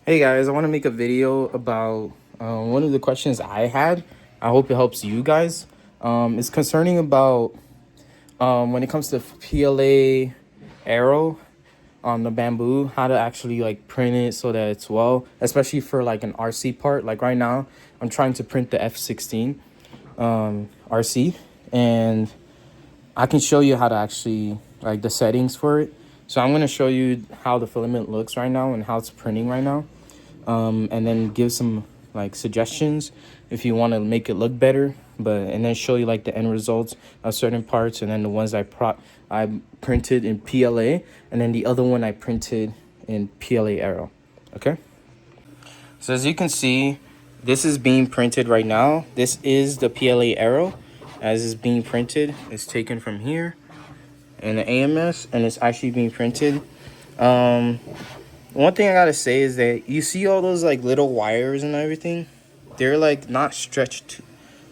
Hey guys, I want to make a video about one of the questions I had. I hope it helps you guys. It's concerning about when it comes to PLA Aero on the bamboo, how to actually like print it so that it's well, especially for like an RC part. Like right now, I'm trying to print the F16 RC, and I can show you how to actually like the settings for it. So I'm gonna show you how the filament looks right now and how it's printing right now, and then give some like suggestions if you want to make it look better, and then show you like the end results of certain parts, and then the ones I printed in PLA, and then the other one I printed in PLA Aero. Okay, so as you can see, this is being printed right now. This is the PLA Aero as is being printed. It's taken from here and the AMS, and it's actually being printed. One thing I gotta say is that you see all those like little wires and everything, they're like not stretched.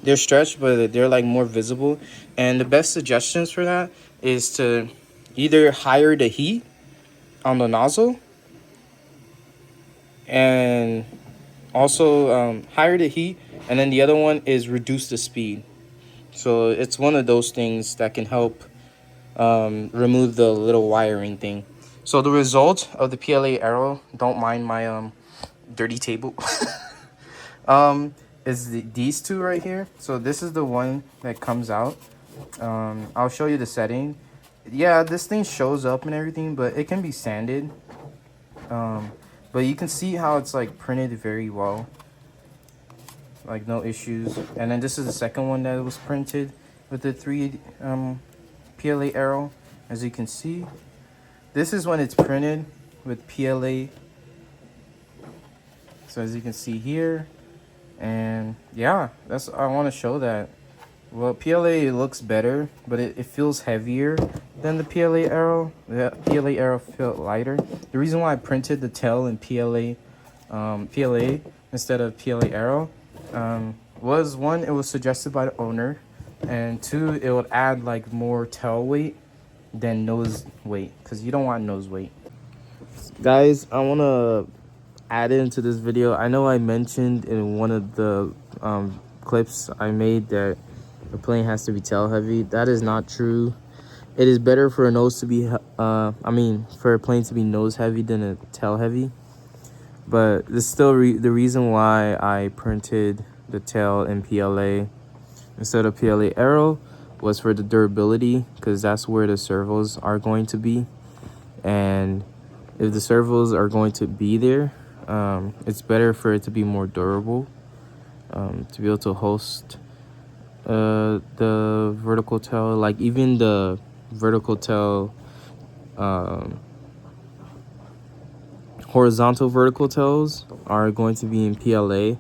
They're stretched, but they're like more visible. And the best suggestions for that is to either higher the heat on the nozzle, and also higher the heat, and then the other one is reduce the speed. So it's one of those things that can help remove the little wiring thing. So the result of the PLA Aero, don't mind my dirty table, is these two right here. So this is the one that comes out. I'll show you the setting. Yeah, this thing shows up and everything, but it can be sanded. But you can see how it's like printed very well, like no issues. And then this is the second one that was printed with the three PLA Aero. As you can see, this is when it's printed with PLA. So as you can see here, and yeah, I want to show that. Well, PLA looks better, but it feels heavier than the PLA Aero. The PLA Aero felt lighter. The reason why I printed the tail in PLA instead of PLA Aero was, one, it was suggested by the owner, and two, it would add like more tail weight than nose weight, because you don't want nose weight. Guys, I want to add into this video. I know I mentioned in one of the clips I made that the plane has to be tail heavy. That is not true. It is better for a nose to be for a plane to be nose heavy than a tail heavy. But this still the reason why I printed the tail in PLA instead of PLA Aero was for the durability, because that's where the servos are going to be. And if the servos are going to be there, it's better for it to be more durable, to be able to host the vertical tail. Like even the vertical tail, horizontal vertical tails are going to be in PLA.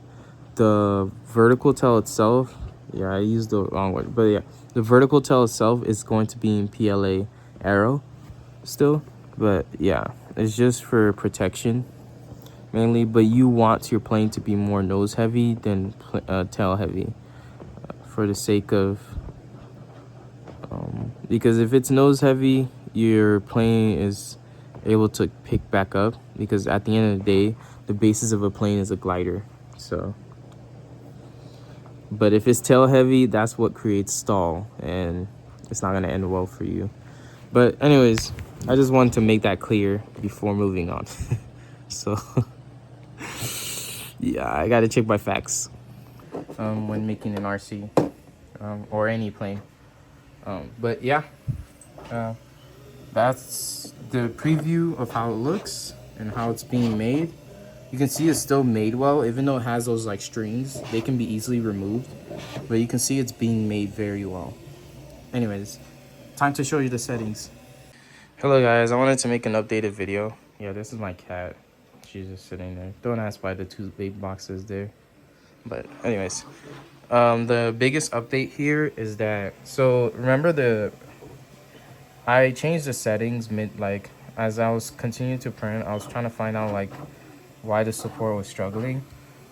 The vertical tail itself, yeah, I used the wrong word, but yeah, the vertical tail itself is going to be in PLA Aero still. But yeah, it's just for protection mainly, but you want your plane to be more nose heavy than tail heavy, for the sake of because if it's nose heavy, your plane is able to pick back up, because at the end of the day, the basis of a plane is a glider. So but if it's tail heavy, that's what creates stall, and it's not going to end well for you. But anyways, I just wanted to make that clear before moving on. So yeah, I got to check my facts when making an RC or any plane. But yeah, that's the preview of how it looks and how it's being made. You can see it's still made well, even though it has those like strings. They can be easily removed, but you can see it's being made very well. Anyways, time to show you the settings. Hello guys, I wanted to make an updated video. Yeah, this is my cat. She's just sitting there. Don't ask why the two big boxes there. But anyways, the biggest update here is that, so remember I changed the settings as I was continuing to print. I was trying to find out like why the support was struggling.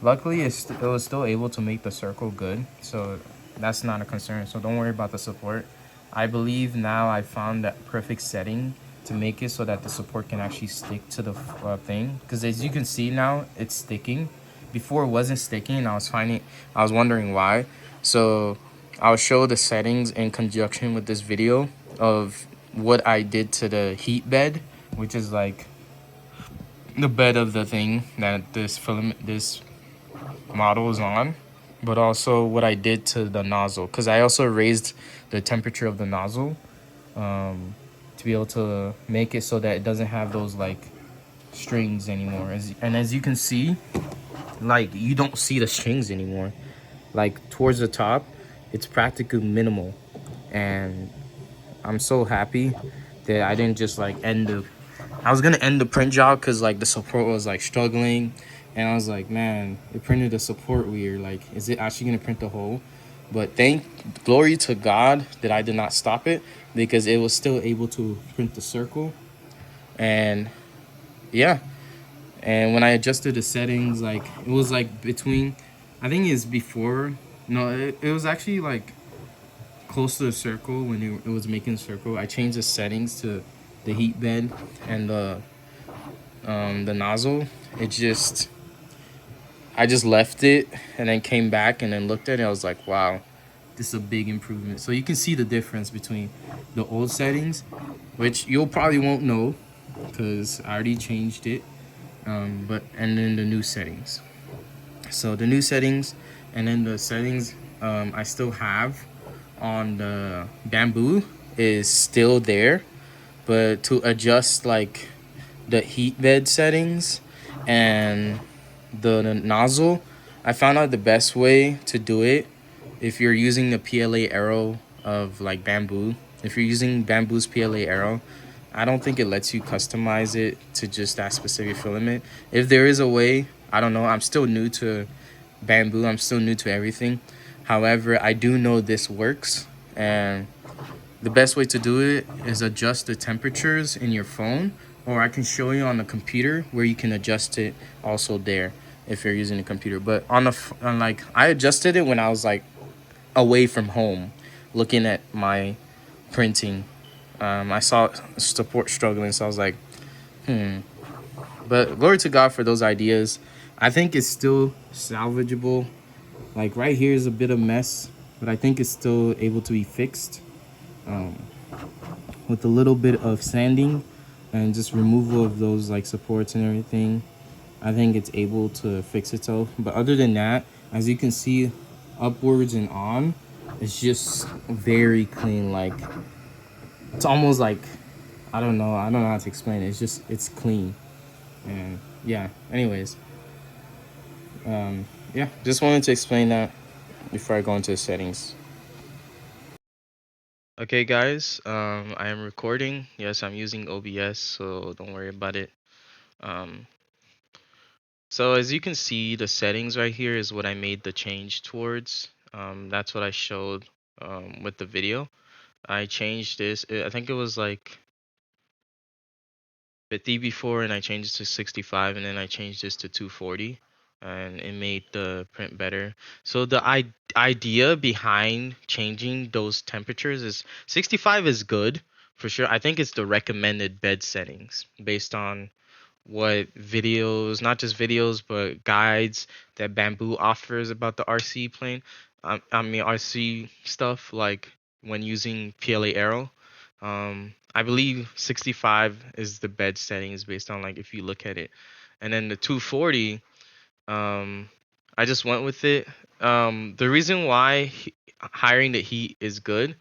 Luckily, it was still able to make the circle good, so that's not a concern. So don't worry about the support. I believe now I found that perfect setting to make it so that the support can actually stick to the thing. Because as you can see now, it's sticking. Before it wasn't sticking, and I was wondering why. So I'll show the settings in conjunction with this video of what I did to the heat bed, which is like the bed of the thing that this model is on, but also what I did to the nozzle, because I also raised the temperature of the nozzle to be able to make it so that it doesn't have those like strings anymore. And as you can see, like you don't see the strings anymore. Like towards the top, it's practically minimal, and I'm so happy that I didn't just like end the. I was gonna end the print job because like the support was like struggling, and I was like, man, it printed the support weird. Like, is it actually gonna print the hole? But thank glory to God that I did not stop it, because it was still able to print the circle. And yeah, and when I adjusted the settings, like it was like between, I think it's before. No, it was actually like close to the circle when it was making a circle. I changed the settings to the heat bed and the nozzle. I just left it and then came back and then looked at it. I was like, wow, this is a big improvement. So you can see the difference between the old settings, which you'll probably won't know because I already changed it. And then the new settings. So the new settings and then the settings I still have on the Bambu is still there, but to adjust like the heat bed settings and the nozzle, I found out the best way to do it if you're using the PLA Aero of like Bambu. If you're using Bambu's PLA Aero, I don't think it lets you customize it to just that specific filament. If there is a way, I don't know. I'm still new to Bambu. I'm still new to everything. However, I do know this works, and the best way to do it is adjust the temperatures in your phone, or I can show you on the computer where you can adjust it also there if you're using a computer. But on like I adjusted it when I was like away from home, looking at my printing. I saw support struggling, so I was like, But glory to God for those ideas. I think it's still salvageable. Like right here is a bit of mess, but I think it's still able to be fixed with a little bit of sanding and just removal of those like supports and everything. I think it's able to fix itself. But other than that, as you can see, upwards and on, it's just very clean. Like it's almost like I don't know how to explain it. It's clean. And yeah, anyways, yeah, just wanted to explain that before I go into the settings. Okay, guys, I am recording. Yes, I'm using OBS, so don't worry about it. Um, so as you can see, the settings right here is what I made the change towards. That's what I showed with the video. I changed this. I think it was like 50 before, and I changed it to 65, and then I changed this to 240, and it made the print better. So the idea behind changing those temperatures is 65 is good for sure. I think it's the recommended bed settings based on what videos, not just videos, but guides that Bambu offers about the RC plane. I mean RC stuff, like when using PLA Aero. I believe 65 is the bed settings based on like if you look at it, and then the 240. I just went with it. The reason why hiring the heat is good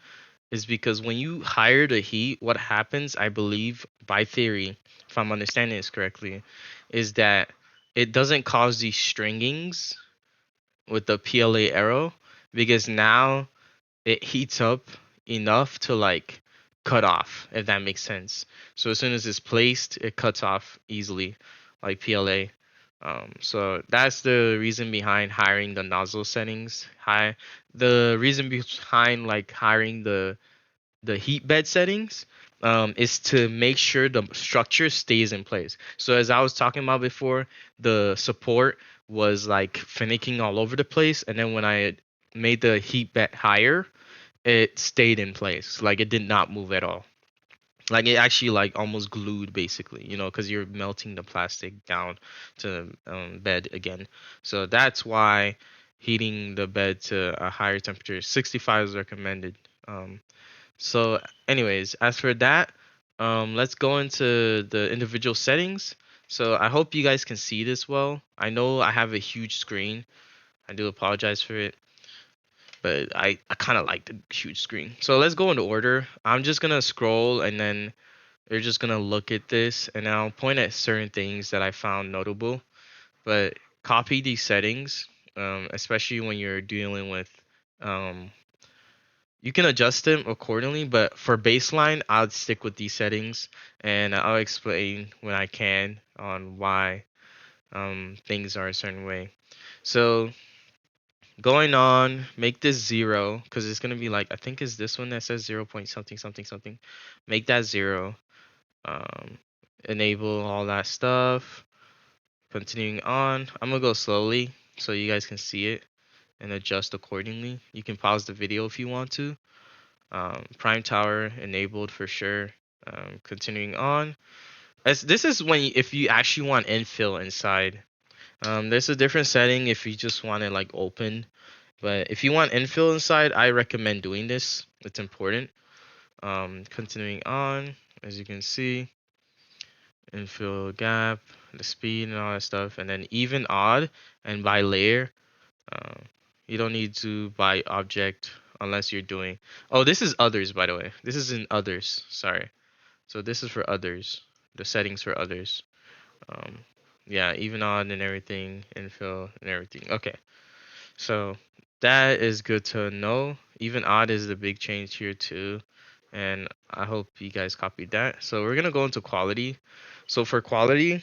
is because when you hire the heat, what happens, I believe, by theory, if I'm understanding this correctly, is that it doesn't cause these stringings with the PLA Aero, because now it heats up enough to like cut off, if that makes sense. So as soon as it's placed, it cuts off easily, like PLA. So that's the reason behind hiring the nozzle settings high. The reason behind like hiring the heat bed settings is to make sure the structure stays in place. So as I was talking about before, the support was like finicking all over the place, and then when I made the heat bed higher, it stayed in place. Like it did not move at all. Like it actually like almost glued basically, you know, because you're melting the plastic down to bed again. So that's why heating the bed to a higher temperature, 65 is recommended. So anyways, as for that, let's go into the individual settings. So I hope you guys can see this well. I know I have a huge screen. I do apologize for it, but I kind of like the huge screen. So let's go into order. I'm just gonna scroll and then you're just gonna look at this and I'll point at certain things that I found notable. But copy these settings, especially when you're dealing with. Um, you can adjust them accordingly, but for baseline, I'll stick with these settings and I'll explain when I can on why things are a certain way. So going on, make this 0 because it's gonna be like I think is this one that says 0 point something something something. Make that 0. Um, enable all that stuff. Continuing on, I'm gonna go slowly so you guys can see it and adjust accordingly. You can pause the video if you want to. Prime tower enabled for sure. Continuing on, as this is when if you actually want infill inside. There's a different setting if you just want it like open, but if you want infill inside, I recommend doing this. It's important. Continuing on, as you can see, infill gap, the speed and all that stuff, and then even odd and by layer. Uh, you don't need to by object unless you're doing. Oh, this is others by the way. This is in others. Sorry. So this is for others. The settings for others. Um, yeah, even odd and everything, infill and everything. Okay. So that is good to know. Even odd is the big change here too. And I hope you guys copied that. So we're gonna go into quality. So for quality,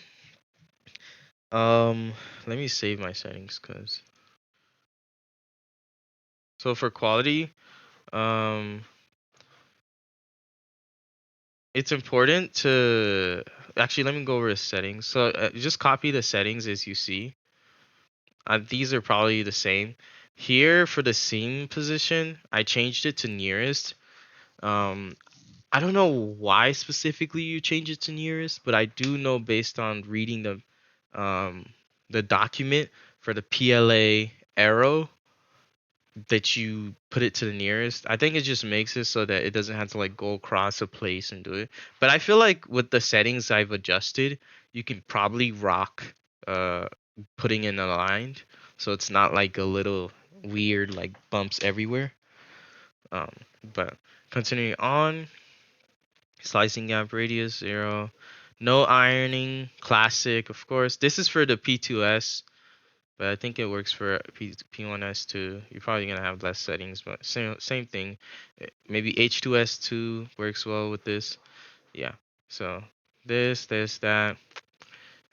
um, let me save my settings because so for quality, um, it's important to actually let me go over the settings. So just copy the settings as you see. These are probably the same. Here for the seam position, I changed it to nearest. Um, I don't know why specifically you change it to nearest, but I do know based on reading um, the document for the PLA Aero that you put it to the nearest. I think it just makes it so that it doesn't have to like go across a place and do it. But I feel like with the settings I've adjusted, you can probably rock uh putting in aligned so it's not like a little weird like bumps everywhere. Um but continuing on, slicing gap radius 0. No ironing, classic, of course. This is for the P2S. But I think it works for P1S too. You're probably gonna have less settings, but same thing. Maybe H2S2 works well with this. Yeah. So this, that,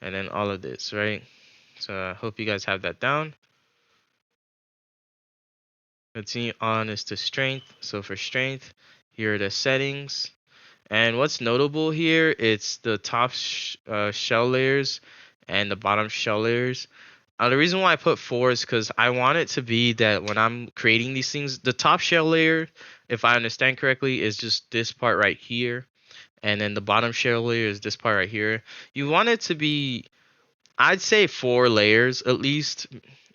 and then all of this, right? So I hope you guys have that down. Continue on is to strength. So for strength, here are the settings. And what's notable here, it's the top shell layers and the bottom shell layers. The reason why I put 4 is because I want it to be that when I'm creating these things, the top shell layer, if I understand correctly, is just this part right here. And then the bottom shell layer is this part right here. You want it to be, I'd say 4 layers at least,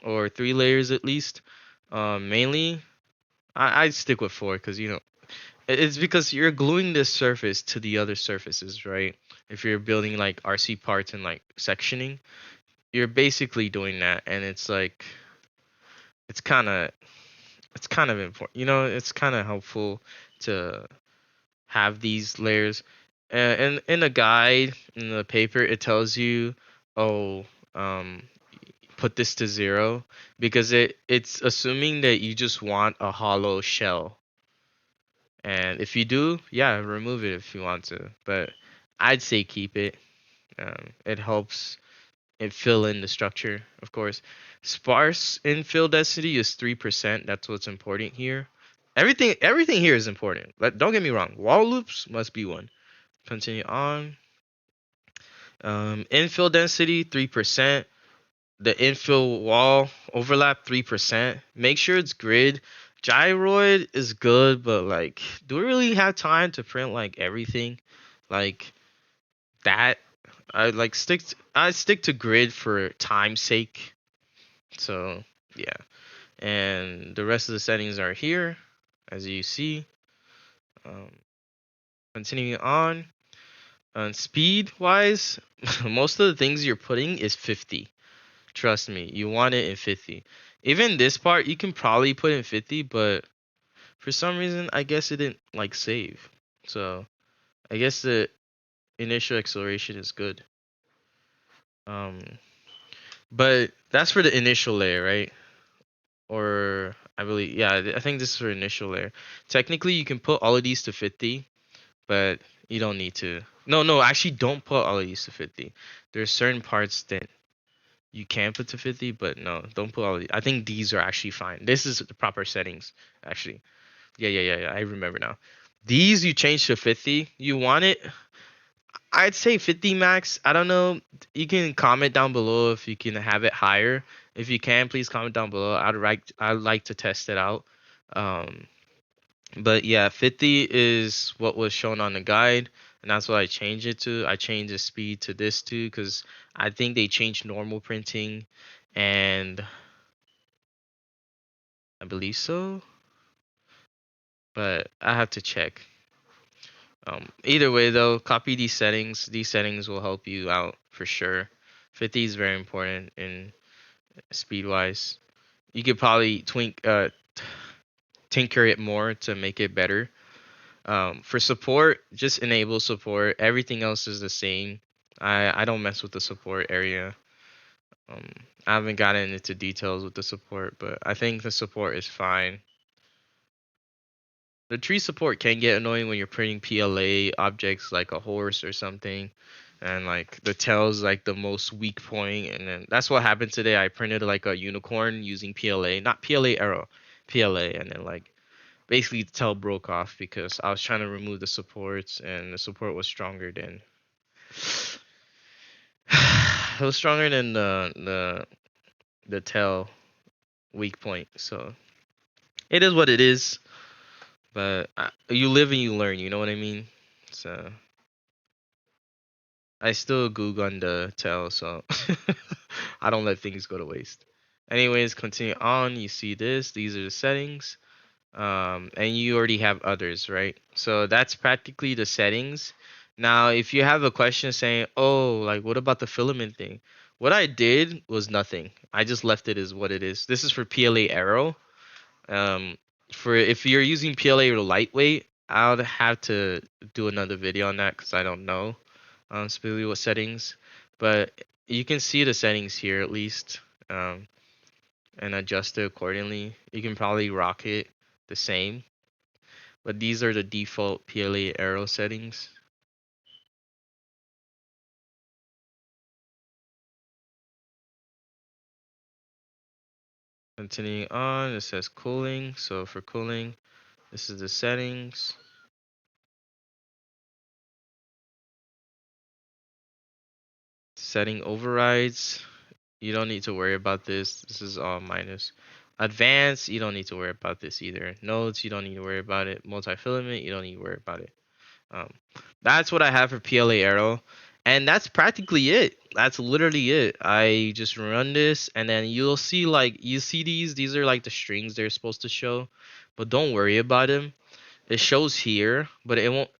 or 3 layers at least. Mainly, I'd stick with 4 because, you know, it's because you're gluing this surface to the other surfaces, right? If you're building like RC parts and like sectioning, you're basically doing that. And it's like, it's kind of important, you know, it's kind of helpful to have these layers. And in a guide in the paper it tells you, oh, um put this to 0 because it's assuming that you just want a hollow shell, and if you do, yeah, remove it if you want to, but I'd say keep it. It helps and fill in the structure, of course. Sparse infill density is 3%. That's what's important here. Everything here is important. But don't get me wrong. Wall loops must be one. Continue on. Infill density 3%. The infill wall overlap 3%. Make sure it's grid. Gyroid is good, but like, do we really have time to print like everything? like that. I stick to grid for time's sake. So yeah, and the rest of the settings are here, as you see. Um, Continuing on, speed wise, most of the things you're putting is 50. Trust me, you want it in 50. Even this part you can probably put in 50, but for some reason I guess it didn't like save. So I guess the initial acceleration is good. Um, but that's for the initial layer, right? Or I believe, yeah, I think this is for initial layer. Technically, you can put all of these to 50, but you don't need to. No, actually, don't put all of these to 50. There's certain parts that you can put to 50, but no, don't put all of these. I think these are actually fine. This is the proper settings, actually. Yeah. I remember now. These you change to 50. You want it I'd say 50 max. I don't know. You can comment down below if you can have it higher. If you can, please comment down below. I'd like to test it out. Um, but yeah, 50 is what was shown on the guide, and that's what I changed it to. I changed the speed to this too because I think they changed normal printing, and I believe so, but I have to check. Either way though, copy these settings. These settings will help you out for sure. 50 is very important in speed wise. You could probably tinker it more to make it better. For support, just enable support. Everything else is the same. I don't mess with the support area. Um, I haven't gotten into details with the support, but I think the support is fine. The tree support can get annoying when you're printing PLA objects like a horse or something, and like the tail's like the most weak point, and then that's what happened today. I printed like a unicorn using PLA, not PLA Aero, PLA, and then like basically the tail broke off because I was trying to remove the supports, and the support was stronger than it was stronger than the tail weak point. So it is what it is. But you live and you learn. You know what I mean? So I still glue gun the tail, so I don't let things go to waste. Anyways, continue on. You see this. These are the settings. And you already have others, right? So that's practically the settings. Now, if you have a question saying, "Oh, like what about the filament thing?" What I did was nothing. I just left it as what it is. This is for PLA Aero. Um, for if you're using PLA lightweight, I would have to do another video on that because I don't know specifically what settings. But you can see the settings here at least, and adjust it accordingly. You can probably rock it the same, but these are the default PLA Aero settings. Continuing on, it says cooling. So for cooling, this is the settings. Setting overrides. You don't need to worry about this. This is all minus. Advanced, you don't need to worry about this either. Nodes, you don't need to worry about it. Multi-filament, you don't need to worry about it. Um, that's what I have for PLA Aero, and that's practically it. That's literally it. I just run this, and then you'll see like you see these are like the strings they're supposed to show, but don't worry about them. It shows here, but it won't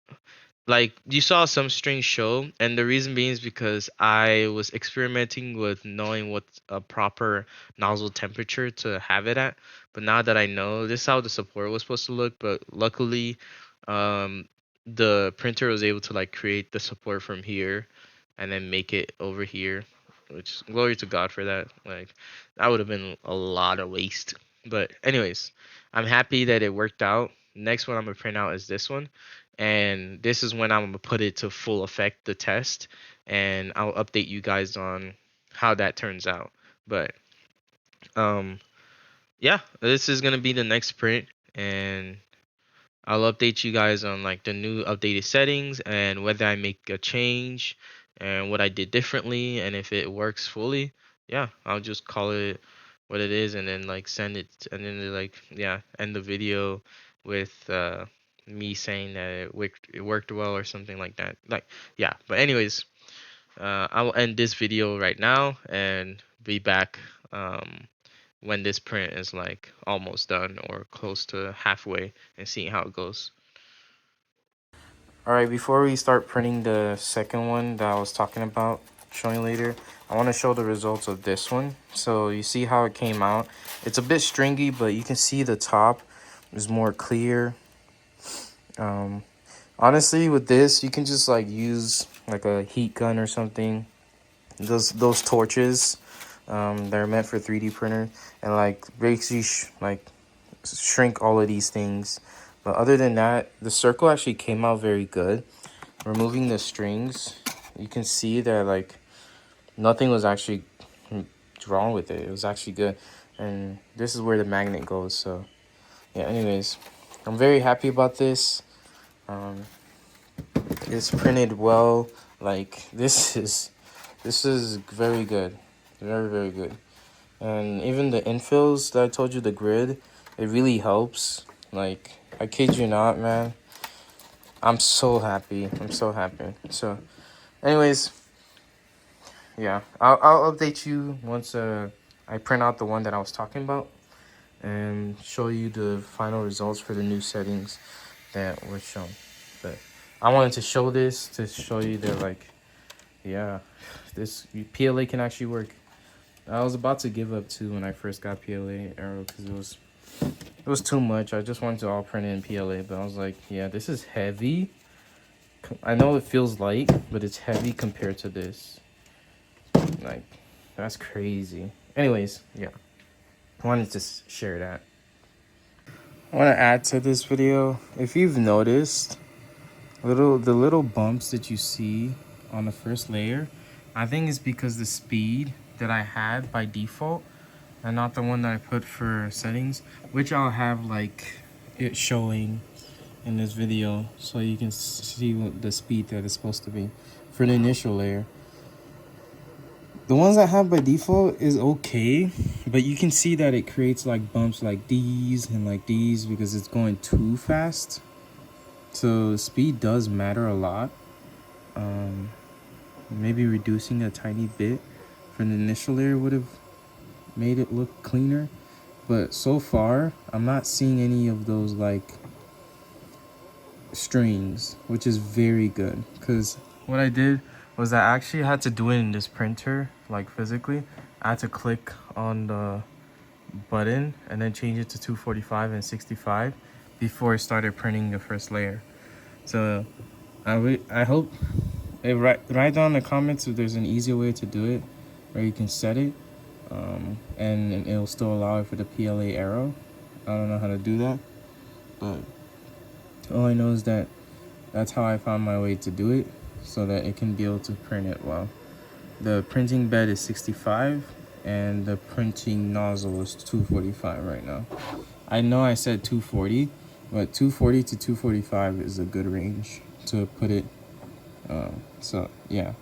like you saw some strings show, and the reason being is because I was experimenting with knowing what a proper nozzle temperature to have it at. But now that I know, this is how the support was supposed to look. But luckily, um, the printer was able to like create the support from here, and then make it over here. Which glory to God for that. Like that would have been a lot of waste. But anyways, I'm happy that it worked out. Next one I'm gonna print out is this one, and this is when I'm gonna put it to full effect the test, and I'll update you guys on how that turns out. But um yeah, this is gonna be the next print, and I'll update you guys on like the new updated settings and whether I make a change and what I did differently, and if it works fully. Yeah, I'll just call it what it is and then like send it, and then like yeah, end the video with me saying that it worked well or something like that. Like, yeah. But anyways, I will end this video right now and be back when this print is like almost done or close to halfway and seeing how it goes. All right, before we start printing the second one that I was talking about, showing later, I want to show the results of this one. So you see how it came out. It's a bit stringy, but you can see the top is more clear. Honestly, with this, you can just like use like a heat gun or something. Those torches, they're meant for 3D printer, and like basically like shrink all of these things. But other than that, the circle actually came out very good. Removing the strings, you can see that like nothing was actually wrong with it. It was actually good. And this is where the magnet goes. So yeah, anyways, I'm very happy about this. It's printed well. Like this is very good. Very good. And even the infills that I told you, the grid, it really helps. Like, I kid you not, man. I'm so happy. I'm so happy. So, anyways, yeah. I'll update you once I print out the one that I was talking about and show you the final results for the new settings that were shown. But I wanted to show this to show you that, like, yeah, this PLA can actually work. I was about to give up too when I first got PLA Aero because it was too much. I just wanted to all print it in PLA, but I was like, yeah, this is heavy. I know it feels light, but it's heavy compared to this. Like, that's crazy. Anyways, yeah, I wanted to share that. I want to add to this video, if you've noticed, the little bumps that you see on the first layer, I think it's because the speed that I had by default and not the one that I put for settings, which I'll have like it showing in this video so you can see what the speed that it's supposed to be for the initial layer. The ones I have by default is okay, but you can see that it creates like bumps like these and like these because it's going too fast. So speed does matter a lot. Maybe reducing a tiny bit for the initial layer would have made it look cleaner. But so far, I'm not seeing any of those like strings, which is very good. Because what I did was I actually had to do it in this printer, like physically. I had to click on the button and then change it to 245 and 65 before I started printing the first layer. So I hope write down in the comments if there's an easier way to do it where you can set it and it'll still allow it for the PLA Aero. I don't know how to do that, but all I know is that that's how I found my way to do it so that it can be able to print it well. The printing bed is 65 and the printing nozzle is 245 right now. I know I said 240, but 240 to 245 is a good range to put it. So yeah,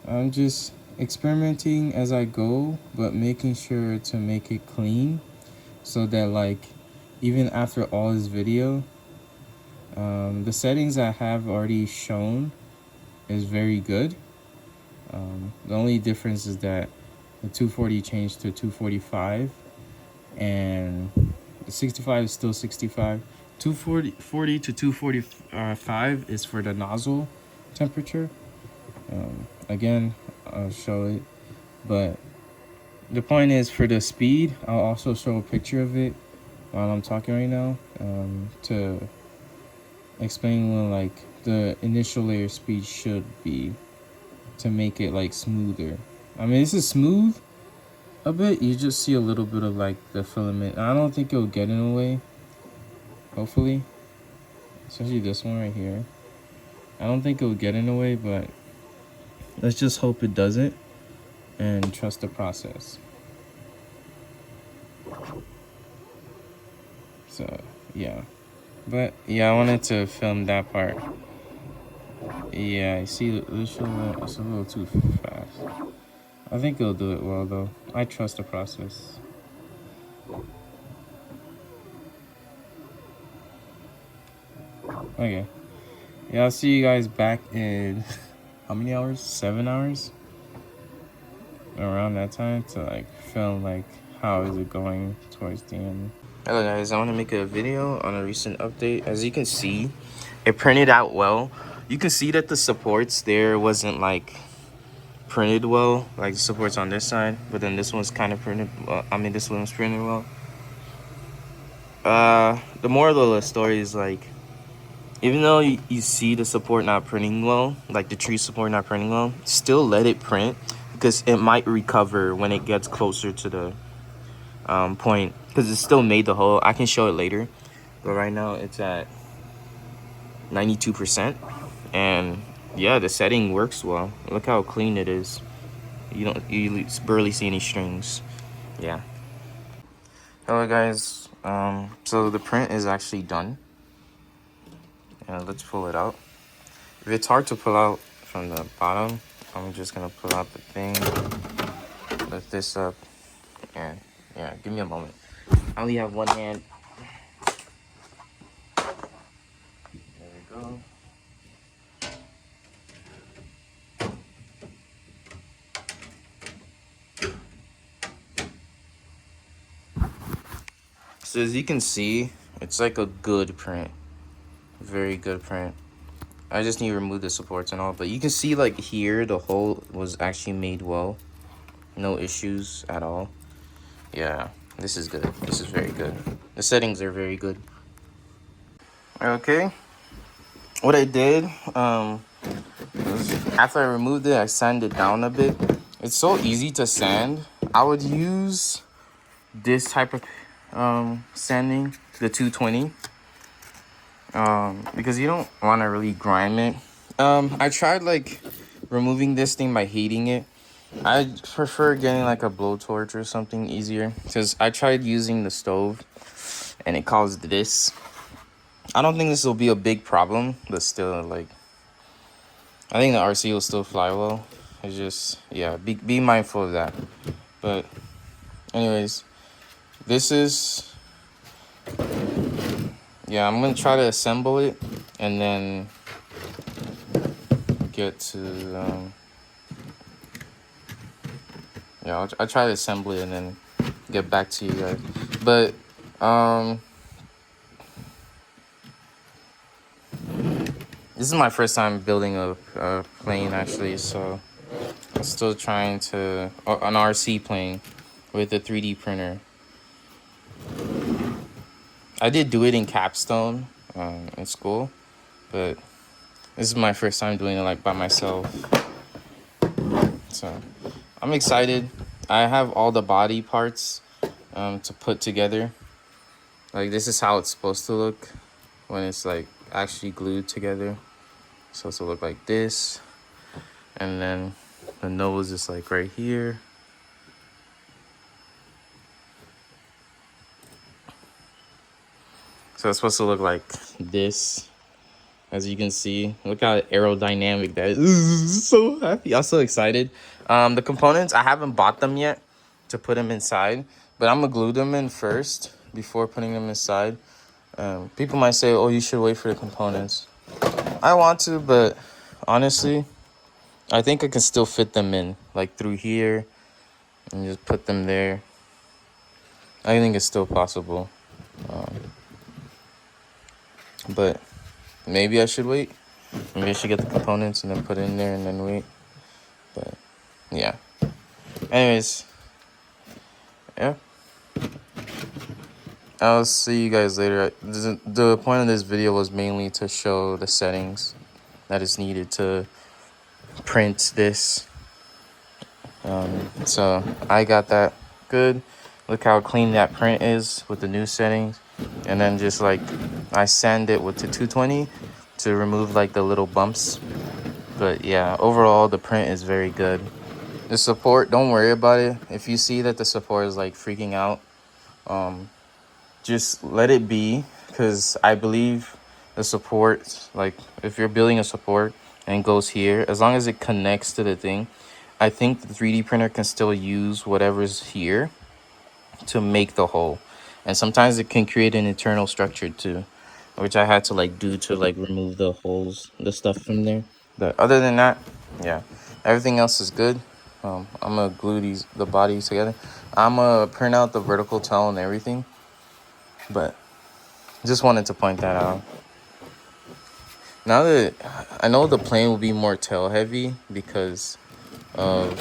I'm just experimenting as I go, but making sure to make it clean so that like even after all this video, the settings I have already shown is very good. The only difference is that the 240 changed to 245 and the 65 is still 65. 240 to 245 is for the nozzle temperature. Again, I'll show it, but the point is for the speed, I'll also show a picture of it while I'm talking right now to explain what like the initial layer speed should be to make it like smoother. I mean, this is smooth a bit. You just see a little bit of like the filament. I don't think it'll get in the way, hopefully, especially this one right here. I don't think it'll get in the way, but let's just hope it doesn't and trust the process. So yeah, but yeah, I wanted to film that part. Yeah, I see it's a little too fast. I think it'll do it well though. I trust the process. Okay. Yeah, I'll see you guys back in how many hours? 7 hours? Around that time to like film like how is it going towards the end. Hello guys, I want to make a video on a recent update. As you can see, it printed out well. You can see that the supports there wasn't like printed well, like the supports on this side, but then this one's kind of printed well. I mean, this one's printed well. The moral of the story is like, even though you see the support not printing well, like the tree support not printing well, still let it print because it might recover when it gets closer to the point, because it still made the hole. I can show it later, but right now it's at 92%, and yeah, the setting works well. Look how clean it is. You barely see any strings. Yeah. Hello guys. So the print is actually done. Let's pull it out. If it's hard to pull out from the bottom, I'm just gonna pull out the thing, lift this up, and yeah, give me a moment. I only have one hand. There we go. So as you can see, it's like a good print. Very good print. I just need to remove the supports and all, but you can see like here the hole was actually made well. No issues at all. Yeah, this is good. This is very good. The settings are very good. Okay. What I did, after I removed it, I sanded it down a bit. It's so easy to sand. I would use this type of sanding, the 220, because you don't want to really grime it. I tried like removing this thing by heating it. I prefer getting like a blowtorch or something easier, because I tried using the stove and it caused this. I don't think this will be a big problem, but still, like, I think the RC will still fly well. It's just, yeah, be mindful of that. But anyways, this is, yeah, I'm gonna try to assemble it and then get to yeah, I'll try to assemble it and then get back to you guys. But this is my first time building a plane actually, so I'm still trying to an RC plane with a 3D printer. I did do it in capstone in school, but this is my first time doing it like by myself. So I'm excited. I have all the body parts to put together. Like this is how it's supposed to look when it's like actually glued together. It's supposed to look like this, and then the nose is like right here. So it's supposed to look like this. As you can see, look how aerodynamic that is. So happy. I'm so excited. The components, I haven't bought them yet to put them inside, but I'm gonna glue them in first before putting them inside. People might say, oh, you should wait for the components. I want to, but honestly, I think I can still fit them in, like through here, and just put them there. I think it's still possible. But maybe I should wait. Maybe I should get the components and then put it in there and then wait. But yeah. Anyways, yeah. I'll see you guys later. The point of this video was mainly to show the settings that is needed to print this. So I got that good. Look how clean that print is with the new settings. And then just like I sand it with the 220 to remove like the little bumps. But yeah, overall the print is very good. The support, don't worry about it. If you see that the support is like freaking out, just let it be, because I believe the support, like if you're building a support and it goes here, as long as it connects to the thing, I think the 3D printer can still use whatever's here to make the hole. And sometimes it can create an internal structure too. which I had to like do to like remove the holes, the stuff from there. But other than that, yeah, everything else is good. I'm gonna glue the bodies together. I'm gonna print out the vertical tail and everything, but just wanted to point that out. Now that I know the plane will be more tail heavy because of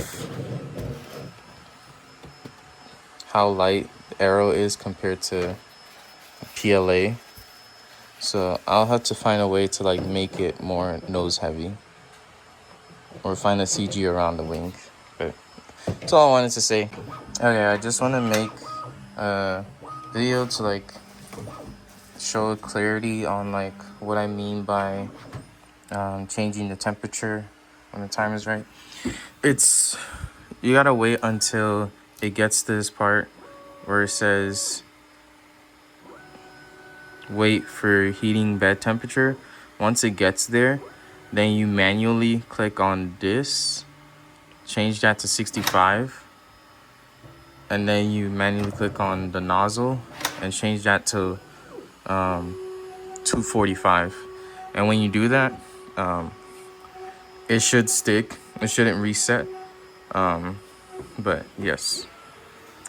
how light the Aero is compared to PLA. So I'll have to find a way to like make it more nose heavy, or find a CG around the wing. But that's all I wanted to say. Okay, I just want to make a video to like show clarity on like what I mean by changing the temperature when the time is right. It's, you gotta wait until it gets to this part where it says wait for heating bed temperature. Once it gets there, then you manually click on this, change that to 65, and then you manually click on the nozzle and change that to 245. And when you do that, it should stick, it shouldn't reset. But yes,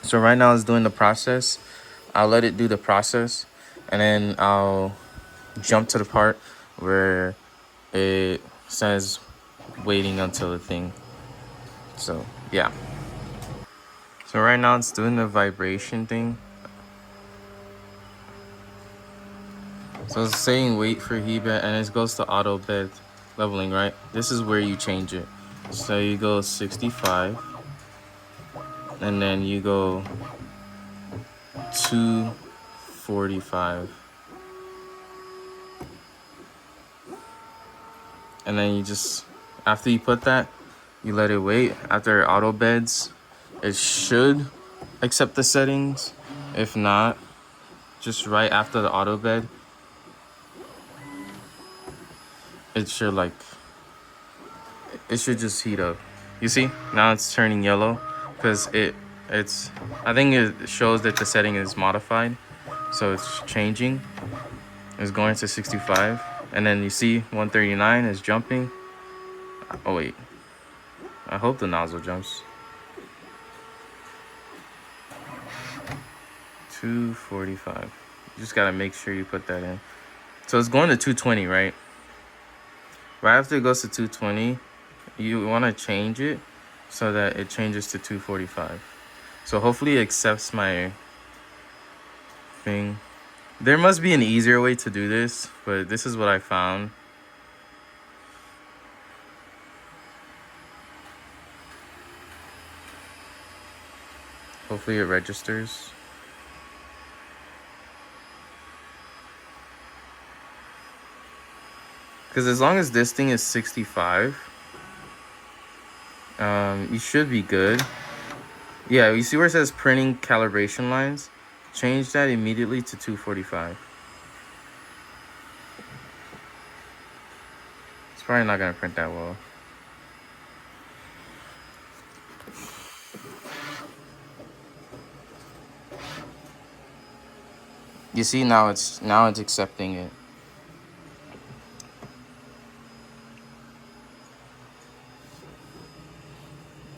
so right now it's doing the process. I'll let it do the process, and then I'll jump to the part where it says waiting until the thing. So yeah, so right now it's doing the vibration thing. So it's saying wait for heat bed, and it goes to auto bed leveling, right? This is where you change it. So you go 65, and then you go 245, and then you just, after you put that, you let it wait. After it auto beds, it should accept the settings. If not, just right after the auto bed, it should like, it should just heat up. You see, now it's turning yellow because it's, I think it shows that the setting is modified, so it's changing. It's going to 65, and then you see 139 is jumping. Oh wait, I hope the nozzle jumps. 245. You just gotta make sure you put that in. So it's going to 220, right? Right after it goes to 220, you want to change it so that it changes to 245. So hopefully it accepts my thing. There must be an easier way to do this, but this is what I found. Hopefully it registers. Because as long as this thing is 65, you should be good. Yeah, you see where it says printing calibration lines? Change that immediately to 245. It's probably not gonna print that well. You see, now it's accepting it.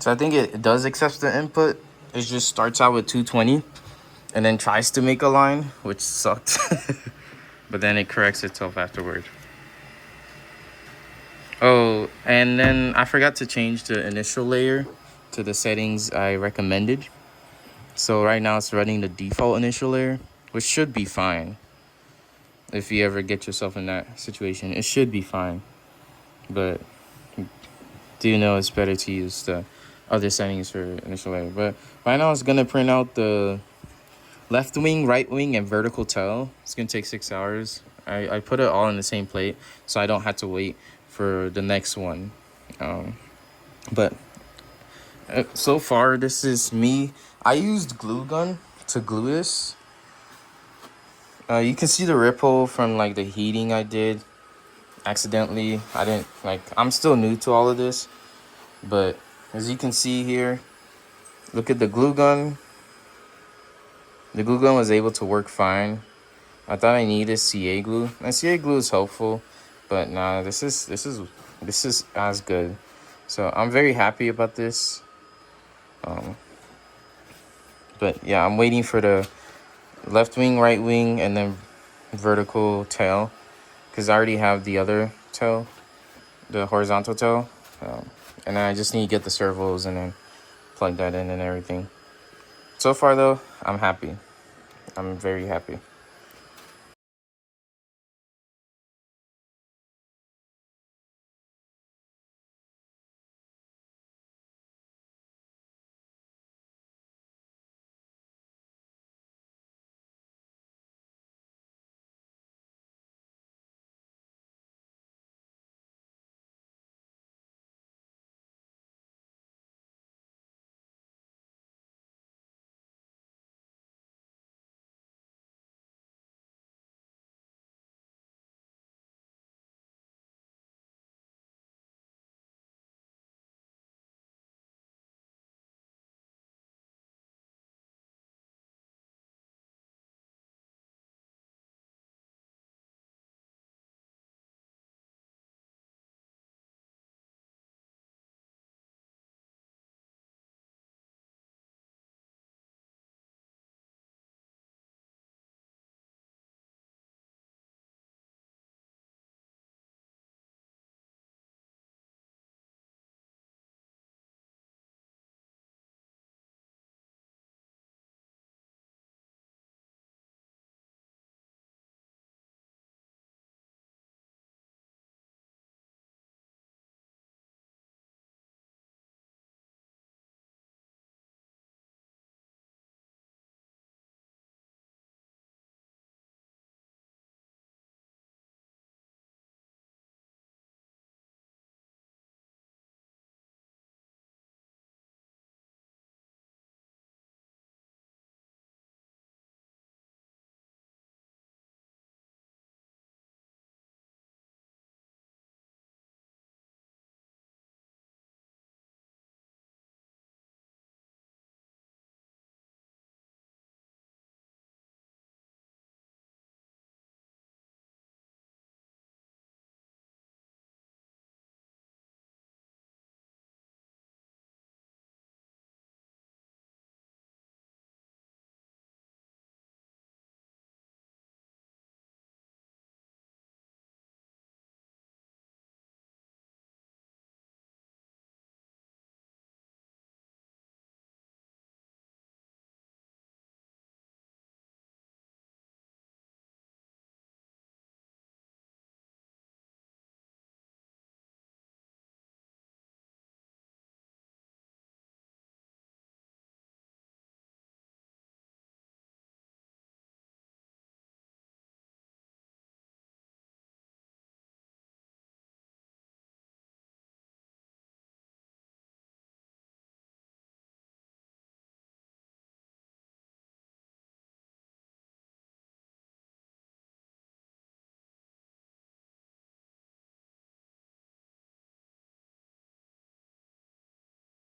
So I think it does accept the input. It just starts out with 220 and then tries to make a line, which sucked. But then it corrects itself afterward. Oh, and then I forgot to change the initial layer to the settings I recommended. So right now it's running the default initial layer, which should be fine. If you ever get yourself in that situation, it should be fine. But do you know it's better to use the other settings for initial layer. But right now it's gonna print out the left wing, right wing, and vertical tail. It's gonna take 6 hours. I put it all in the same plate so I don't have to wait for the next one. But so far this is me. I used glue gun to glue this. You can see the ripple from like the heating I did accidentally. I didn't like, I'm still new to all of this, but as you can see here, look at the glue gun. The glue gun was able to work fine. I thought I needed CA glue, and CA glue is helpful, but nah, this is as good. So I'm very happy about this. But yeah, I'm waiting for the left wing, right wing, and then vertical tail, because I already have the other tail, the horizontal tail, and then I just need to get the servos and then plug that in and everything. So far though, I'm happy. I'm very happy.